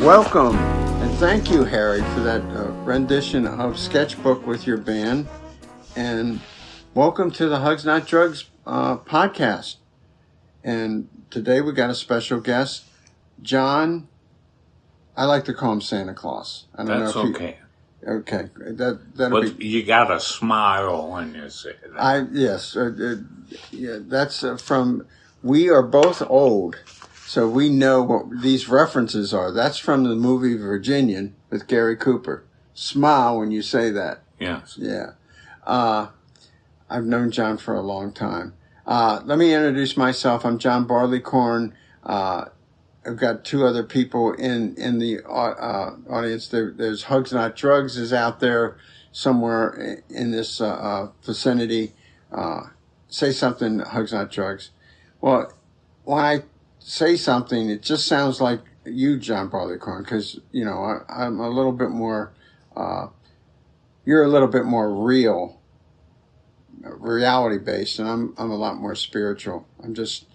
Welcome, and thank you, Harry, for that rendition of Sketchbook with your band. And welcome to the Hugs Not Drugs podcast. And today we got a special guest, John. I like to call him Santa Claus. I don't That's know if okay. Okay, that'll but be. You got to smile when you say that. Yes, yeah. That's from. We are both old, so we know what these references are. That's from the movie Virginian with Gary Cooper. Smile when you say that. Yes. Yeah. I've known John for a long time. Let me introduce myself. I'm John Barleycorn. I've got two other people in the audience. There's Hugs Not Drugs is out there somewhere in this vicinity. Say something, Hugs Not Drugs. Well, when I say something, it just sounds like you, John Barleycorn, because, you know, I'm a little bit more, you're a little bit more reality-based, and I'm a lot more spiritual. I'm just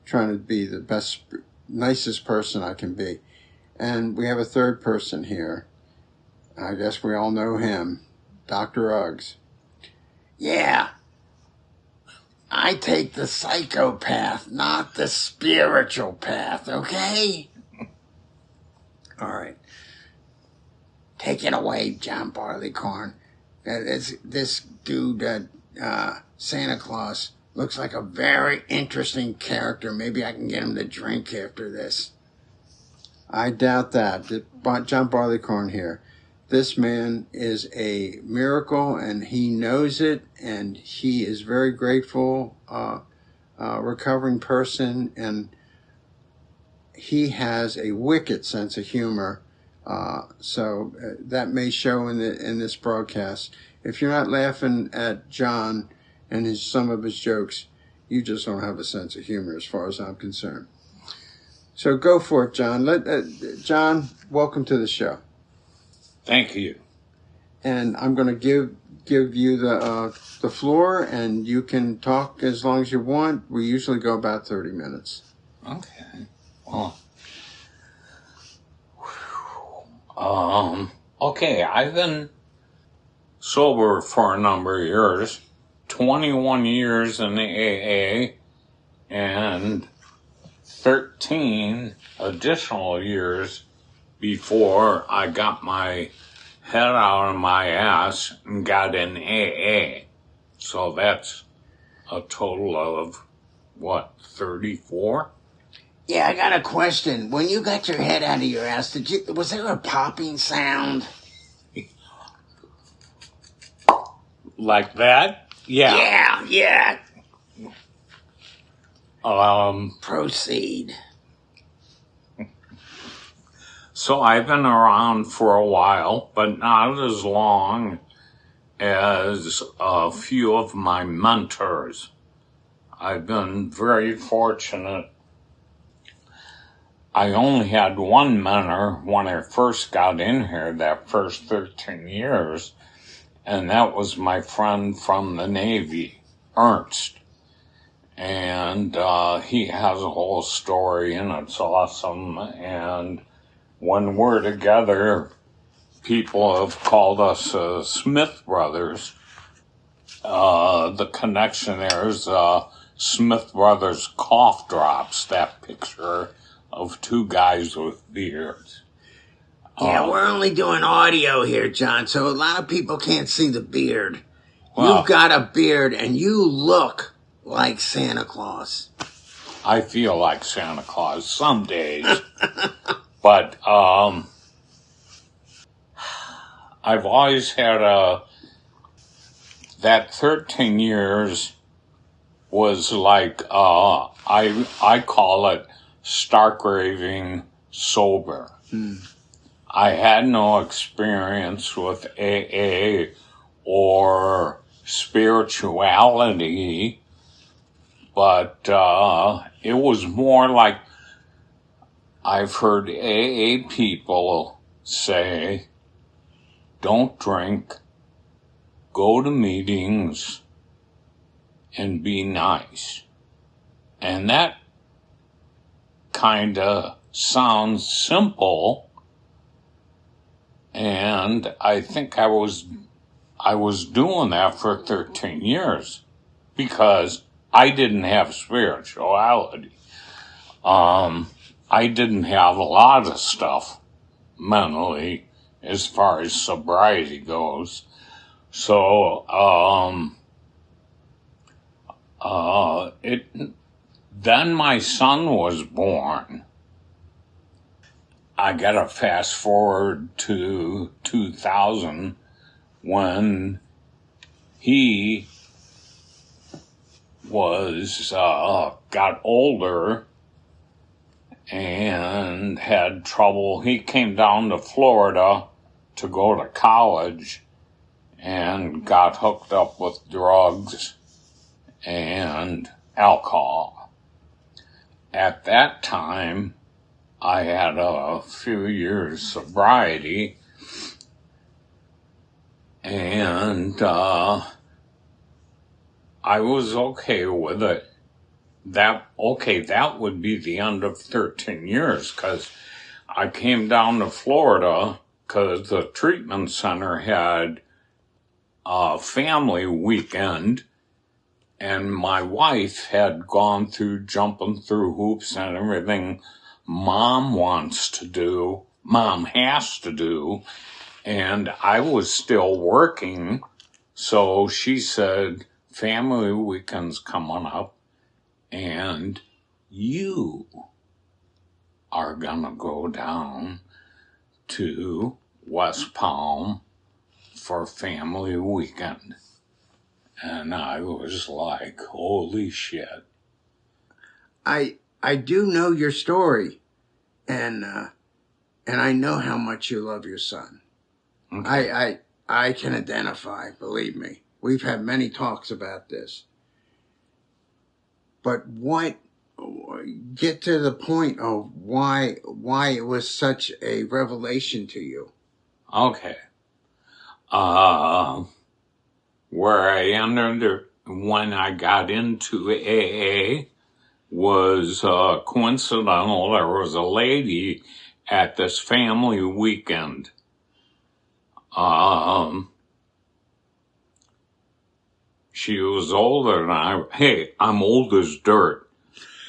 trying to be the best, nicest person I can be. And we have a third person here. I guess we all know him, Dr. Uggs. Yeah. I take the psychopath, not the spiritual path, okay? All right. Take it away, John Barleycorn. This dude, Santa Claus, looks like a very interesting character. Maybe I can get him to drink after this. I doubt that. John Barleycorn here. This man is a miracle, and he knows it, and he is very grateful, recovering person, and he has a wicked sense of humor. So that may show in this broadcast. If you're not laughing at John and some of his jokes, you just don't have a sense of humor, as far as I'm concerned. So go for it, John. John, welcome to the show. Thank you. And I'm going to give you the floor, and you can talk as long as you want. We usually go about 30 minutes. Okay. Well, okay, I've been sober for a number of years, 21 years in the AA, and 13 additional years before I got my head out of my ass and got in AA. So that's a total of, 34? Yeah, I got a question. When you got your head out of your ass, was there a popping sound? Like that? Yeah. Yeah. Um, Proceed. So I've been around for a while, but not as long as a few of my mentors. I've been very fortunate. I only had one mentor when I first got in here, that first 13 years, and that was my friend from the Navy, Ernst. And he has a whole story, and it's awesome. And when we're together, people have called us Smith Brothers. The connection there is Smith Brothers cough drops, that picture of two guys with beards. Yeah, we're only doing audio here, John, so a lot of people can't see the beard. Well, You've got a beard, and you look like Santa Claus. I feel like Santa Claus some days. But I've always had that 13 years was like, I call it stark raving sober. I had no experience with AA or spirituality, but it was more like I've heard AA people say, don't drink, go to meetings, and be nice. And that kind of sounds simple, and I think I was doing that for 13 years because I didn't have spirituality. I didn't have a lot of stuff mentally as far as sobriety goes. So, then my son was born. I gotta fast forward to 2000 when he was, got older and had trouble. He came down to Florida to go to college and got hooked up with drugs and alcohol. At that time, I had a few years sobriety, and I was okay with it. That would be the end of 13 years, because I came down to Florida because the treatment center had a family weekend, and my wife had gone through jumping through hoops and everything mom has to do, and I was still working, so she said, family weekend's coming up, and you are gonna go down to West Palm for family weekend. And I was like, holy shit. I do know your story, and I know how much you love your son. Okay. I can identify, believe me. We've had many talks about this. But get to the point of why it was such a revelation to you. Okay. Where I entered when I got into AA was coincidental. There was a lady at this family weekend. She was older than I'm old as dirt,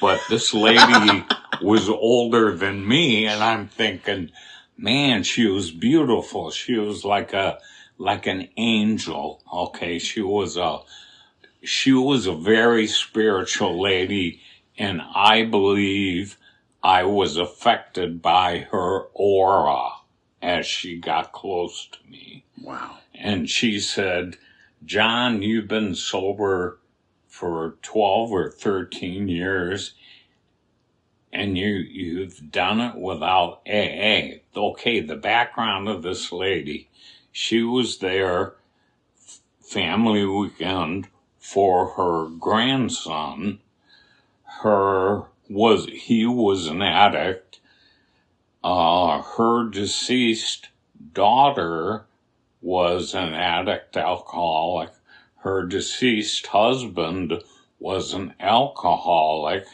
but this lady was older than me, and I'm thinking, man, she was beautiful. She was like an angel. Okay, she was a very spiritual lady, and I believe I was affected by her aura as she got close to me. Wow. And she said, John, you've been sober for 12 or 13 years, and you've done it without AA. Okay, the background of this lady, she was there family weekend for her grandson. He was an addict. Her deceased daughter was an addict alcoholic. Her deceased husband was an alcoholic,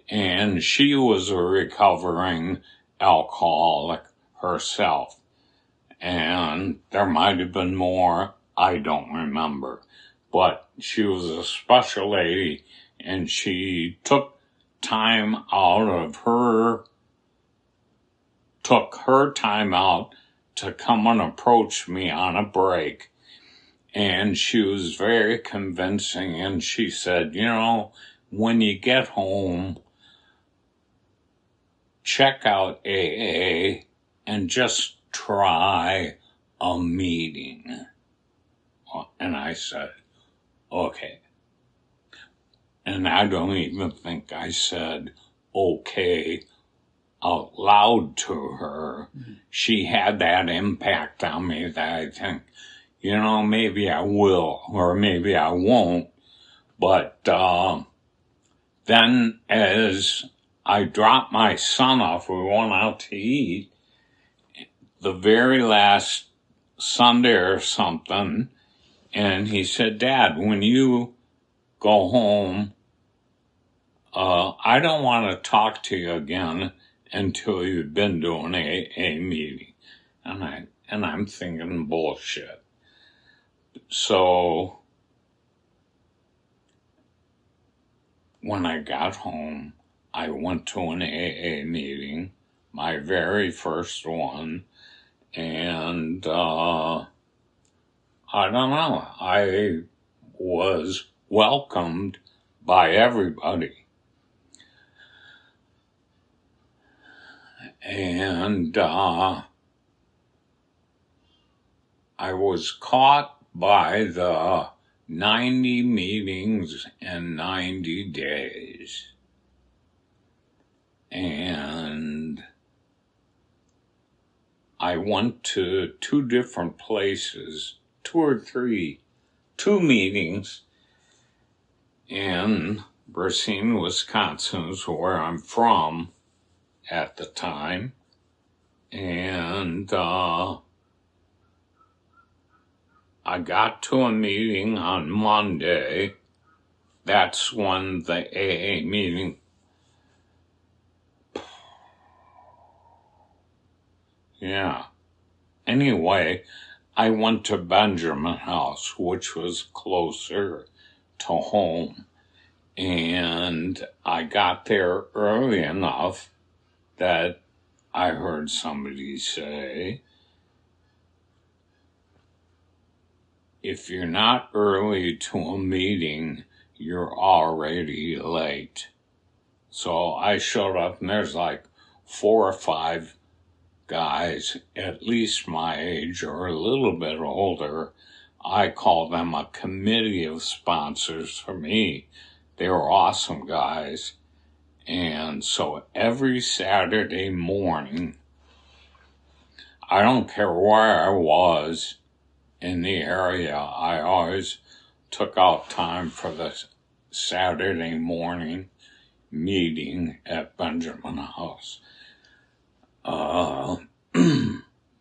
and she was a recovering alcoholic herself. And there might have been more, I don't remember. But she was a special lady, and she took her time out to come and approach me on a break. And she was very convincing, and she said, when you get home, check out AA and just try a meeting. And I said, okay. And I don't even think I said okay out loud to her. Mm-hmm. She had that impact on me that I think, maybe I will or maybe I won't. But then as I dropped my son off, we went out to eat. The very last Sunday or something, and he said, Dad, when you go home, I don't want to talk to you again until you've been to an AA meeting. And I'm thinking bullshit. So when I got home, I went to an AA meeting, my very first one, and I don't know, I was welcomed by everybody. And I was caught by the 90 meetings in 90 days. And I went to 2 different places, 2 or 3, 2 meetings in Racine, Wisconsin, is where I'm from at the time. And I got to a meeting on Monday. That's when the AA meeting. Yeah. Anyway, I went to Benjamin House, which was closer to home. And I got there early enough that I heard somebody say, if you're not early to a meeting, you're already late. So I showed up, and there's like 4 or 5 guys, at least my age or a little bit older. I call them a committee of sponsors for me. They were awesome guys. And so every Saturday morning, I don't care where I was in the area, I always took out time for the Saturday morning meeting at Benjamin House.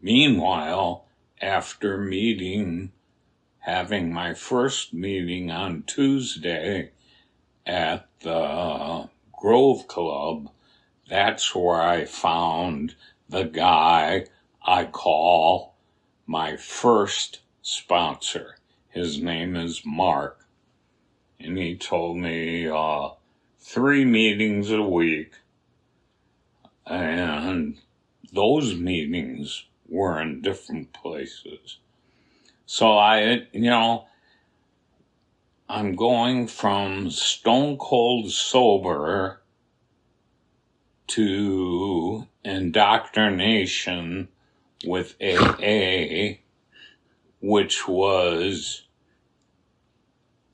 Meanwhile, after having my first meeting on Tuesday at the Grove Club, that's where I found the guy I call my first sponsor. His name is Mark, and he told me 3 meetings a week, and those meetings were in different places. So I'm going from stone cold sober to indoctrination with AA, which was,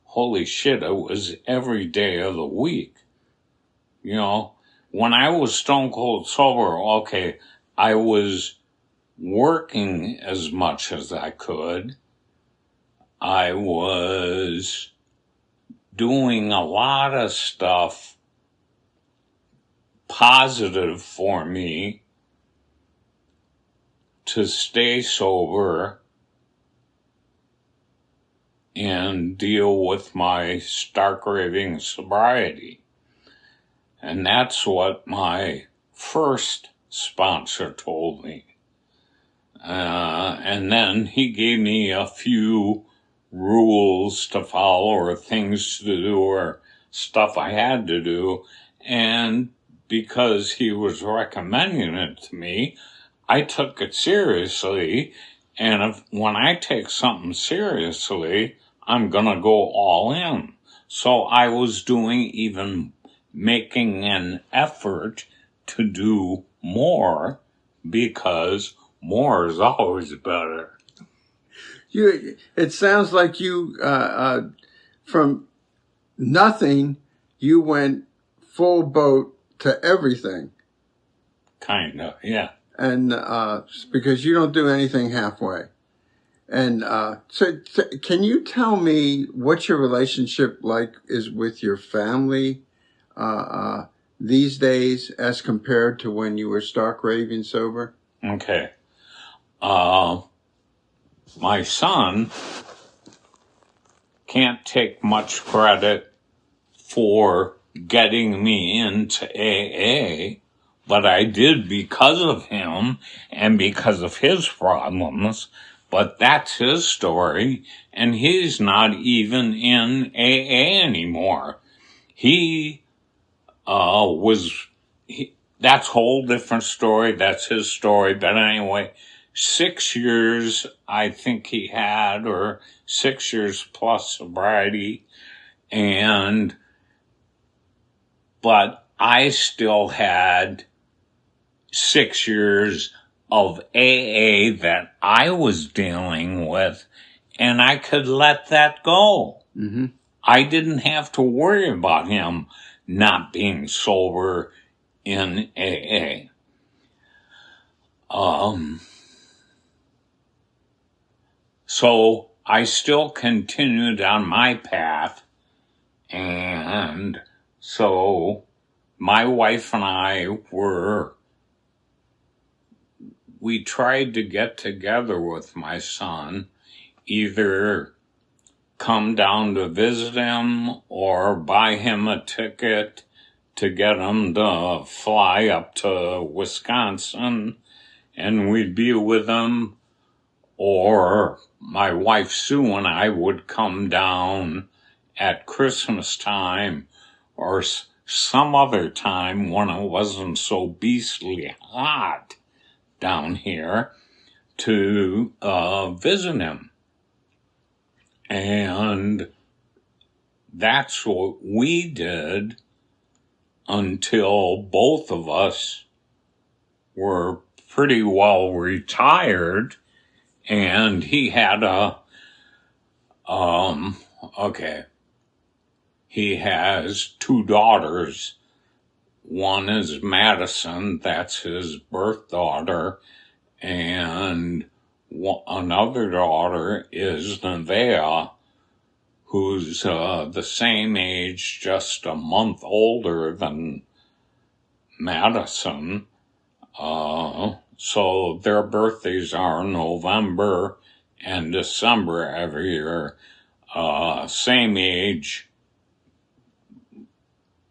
holy shit, it was every day of the week. When I was stone cold sober, okay, I was working as much as I could. I was doing a lot of stuff positive for me to stay sober and deal with my stark raving sobriety. And that's what my first sponsor told me. And then he gave me a few rules to follow or things to do or stuff I had to do. And because he was recommending it to me, I took it seriously. And when I take something seriously, I'm going to go all in. So I was making an effort to do more, because more is always better. It sounds like you, from nothing, you went full boat to everything. Kind of, yeah. And because you don't do anything halfway. And so can you tell me what your relationship is with your family these days as compared to when you were stark raving sober? Okay. My son can't take much credit for getting me into AA, but I did because of him and because of his problems. But that's his story, and he's not even in AA anymore. That's a whole different story. That's his story. But anyway, 6 years, I think he had, or 6 years plus sobriety. But I still had 6 years of AA that I was dealing with, and I could let that go. Mm-hmm. I didn't have to worry about him not being sober in AA. So I still continued on my path, and so my wife and I we tried to get together with my son, either come down to visit him or buy him a ticket to get him to fly up to Wisconsin and we'd be with him, or my wife Sue and I would come down at Christmas time or some other time when it wasn't so beastly hot down here to visit him. And that's what we did until both of us were pretty well retired, and he had he has 2 daughters. One is Madison, that's his birth daughter, and another daughter is Nevaeh, who's the same age, just a month older than Madison. So their birthdays are November and December every year, same age,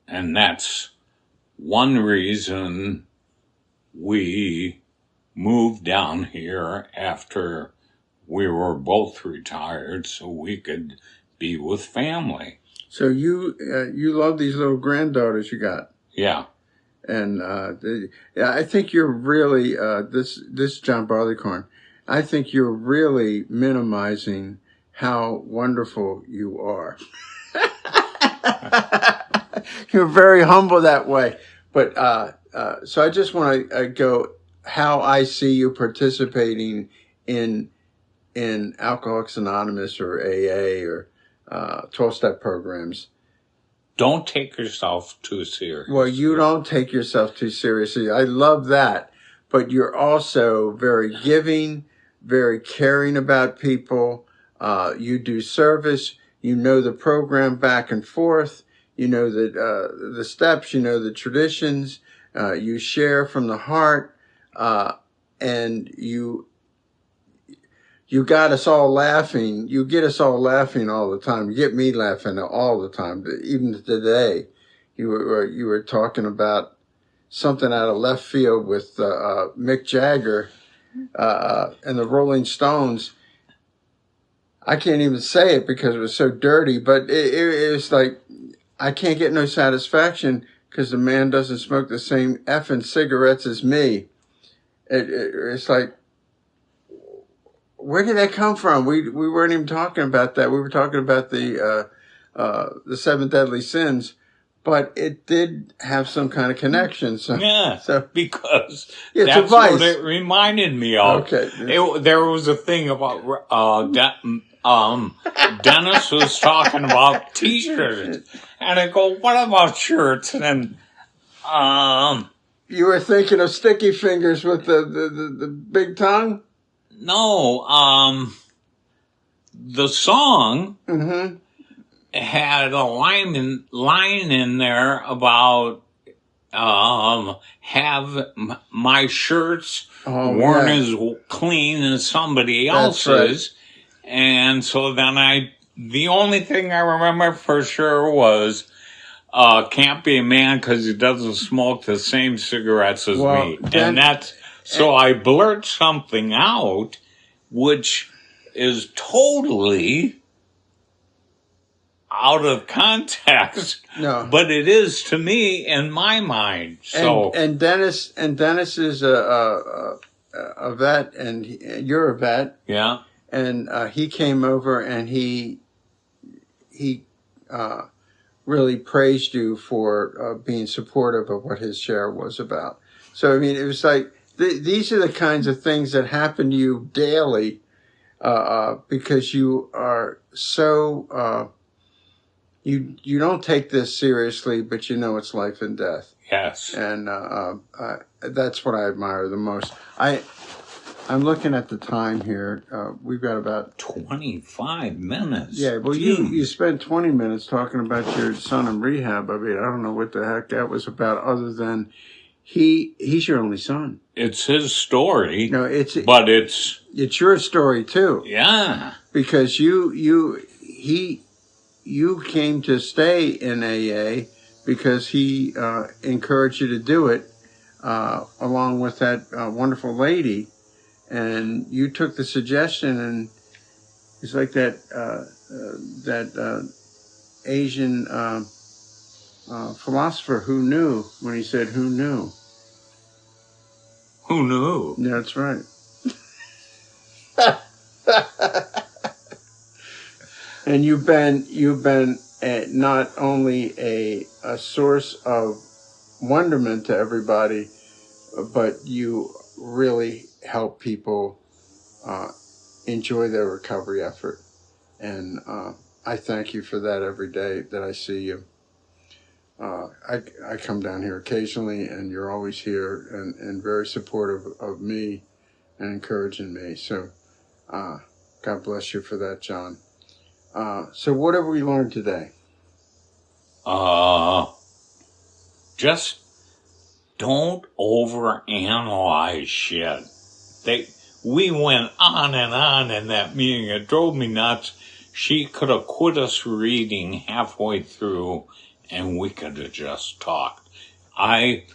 and that's one reason we moved down here after we were both retired, so we could be with family. So you love these little granddaughters you got. Yeah. And I think you're really this John Barleycorn. I think you're really minimizing how wonderful you are. You're very humble that way. But so I just want to go how I see you participating in Alcoholics Anonymous or AA or 12-step programs. Don't take yourself too seriously. Well, you don't take yourself too seriously. I love that. But you're also very giving, very caring about people. You do service. You know the program back and forth. You know the steps. You know the traditions. You share from the heart. And you got us all laughing. You get us all laughing all the time. You get me laughing all the time. Even today, you were talking about something out of left field with Mick Jagger and the Rolling Stones. I can't even say it because it was so dirty, but it was like, I can't get no satisfaction because the man doesn't smoke the same effing cigarettes as me. It's like, where did that come from? We weren't even talking about that. We were talking about the 7 deadly sins, but it did have some kind of connection. So, because it's that's what it reminded me of. Okay. There was a thing about Dennis was talking about T-shirts, and I go, "What about shirts?" And you were thinking of Sticky Fingers with the big tongue. No, the song had a line in there about have my shirts worn as clean as somebody else's. Right. And so then the only thing I remember for sure was can't be a man because he doesn't smoke the same cigarettes as Well, me. then- And that's, so I blurt something out, which is totally out of context, No. but it is to me in my mind. So and Dennis is a vet, and you're a vet, yeah, and he came over and he really praised you for being supportive of what his share was about. So I mean, it was like these are the kinds of things that happen to you daily because you are so. You don't take this seriously, but you know it's life and death. yes. And that's what I admire the most. I'm looking at the time here. We've got about 25 minutes. Yeah, well, you spent 20 minutes talking about your son in rehab. I mean, I don't know what the heck that was about, other than he's your only son. It's his story. No, but it's your story too. Yeah, Because you came to stay in AA because he encouraged you to do it, along with that wonderful lady, and you took the suggestion, and it's like that Asian philosopher who knew when he said, "Who knew?" who knew? Yeah, that's right. And you've been not only a source of wonderment to everybody, but you really help people enjoy their recovery effort. And I thank you for that every day that I see you. I come down here occasionally, and you're always here and very supportive of me and encouraging me. So God bless you for that, John. So what have we learned today? Just don't overanalyze shit. We went on and on in that meeting. It drove me nuts. She could have quit us reading halfway through, and we could have just talked. I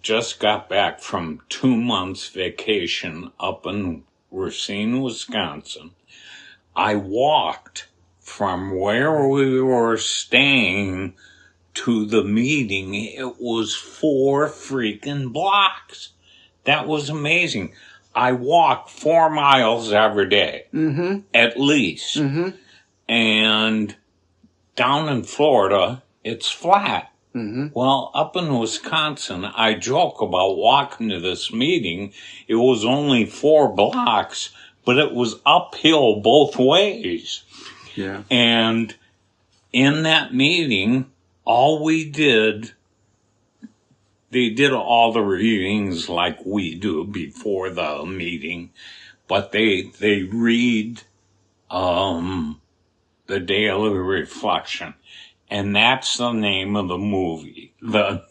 just got back from 2 months vacation up in Racine, Wisconsin. I walked from where we were staying to the meeting. It was 4 freaking blocks. That was amazing. I walk 4 miles every day, at least. And down in Florida, it's flat. Well, up in Wisconsin, I joke about walking to this meeting. It was only 4 blocks, but it was uphill both ways. Yeah. And in that meeting, all we did, they did all the readings like we do before the meeting, but they read the daily reflection. And that's the name of the movie. The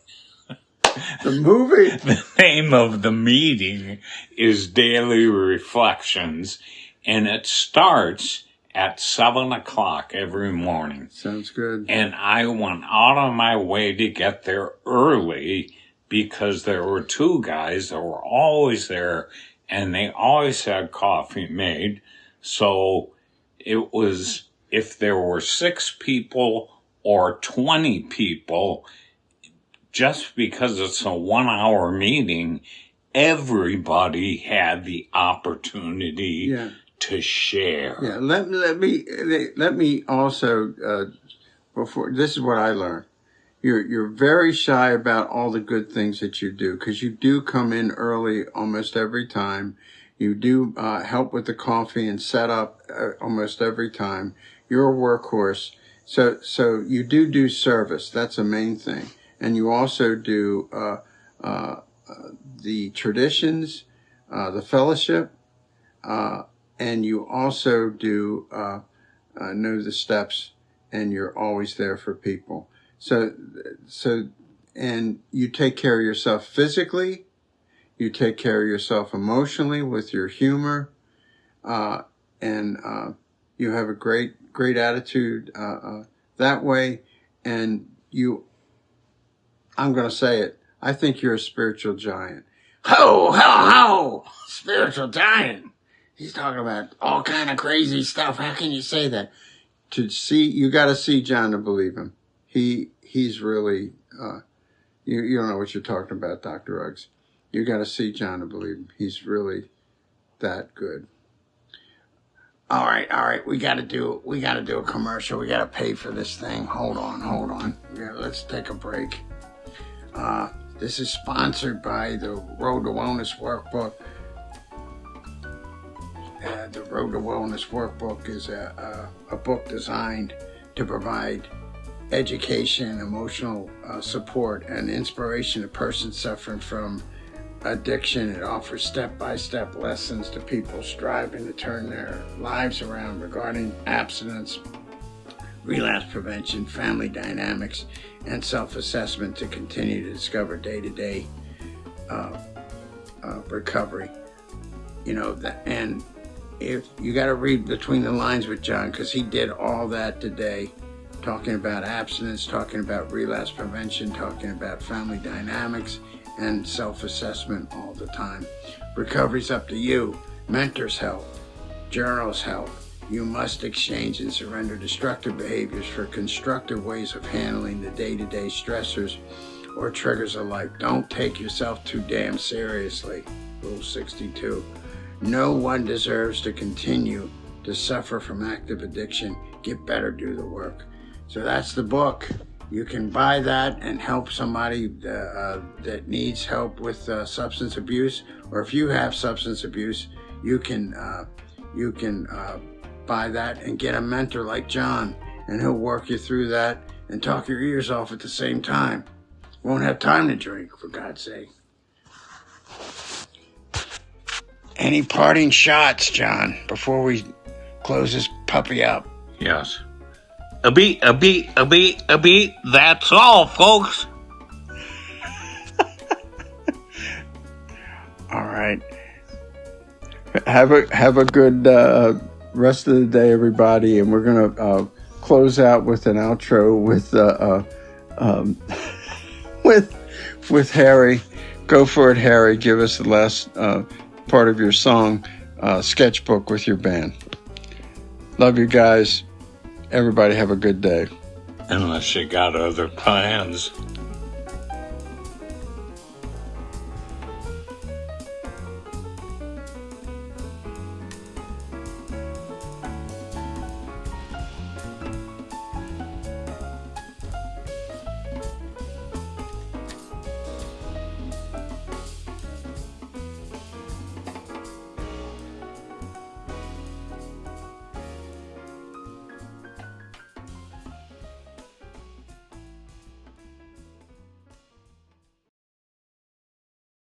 movie? The name of the meeting is Daily Reflections, and it starts at 7 o'clock every morning. Sounds good. And I went out of my way to get there early because there were 2 guys that were always there, and they always had coffee made. So it was, if there were 6 people or 20 people, just because it's a 1-hour meeting, everybody had the opportunity to share. Yeah, let me also before, this is what I learned. You're very shy about all the good things that you do, because you do come in early almost every time. You do help with the coffee and set up almost every time. You're a workhorse. So you do service. That's the main thing. And you also do the traditions, the fellowship, and you also do know the steps, and you're always there for people. So, and you take care of yourself physically, you take care of yourself emotionally with your humor, and you have a great attitude that way, and I'm going to say it. I think you're a spiritual giant. Ho, ho, ho! Spiritual giant. He's talking about all kind of crazy stuff. How can you say that? You got to see John to believe him. He's really, you don't know what you're talking about, Dr. Uggs. You got to see John to believe him. He's really that good. All right. We got to do a commercial. We got to pay for this thing. Hold on. Yeah, let's take a break. This is sponsored by the Road to Wellness Workbook. The Road to Wellness Workbook is a book designed to provide education, emotional support, and inspiration to persons suffering from addiction. It offers step-by-step lessons to people striving to turn their lives around regarding abstinence, relapse prevention, family dynamics, and self-assessment to continue to discover day-to-day recovery. And if you got to read between the lines with John, because he did all that today, talking about abstinence, talking about relapse prevention, talking about family dynamics, and self-assessment all the time. Recovery's up to you. Mentors help. Journals help. You must exchange and surrender destructive behaviors for constructive ways of handling the day-to-day stressors or triggers of life. Don't take yourself too damn seriously. Rule 62. No one deserves to continue to suffer from active addiction. Get better, do the work. So that's the book. You can buy that and help somebody that needs help with substance abuse, or if you have substance abuse, you can buy that and get a mentor like John, and he'll work you through that and talk your ears off at the same time. Won't have time to drink, for God's sake. Any parting shots, John, before we close this puppy up? Yes. A beat. That's all, folks. All right. Have a good rest of the day, everybody. And we're gonna close out with an outro with Harry. Go for it, Harry. Give us the last part of your song, sketchbook with your band. Love you guys. Everybody have a good day. Unless you got other plans.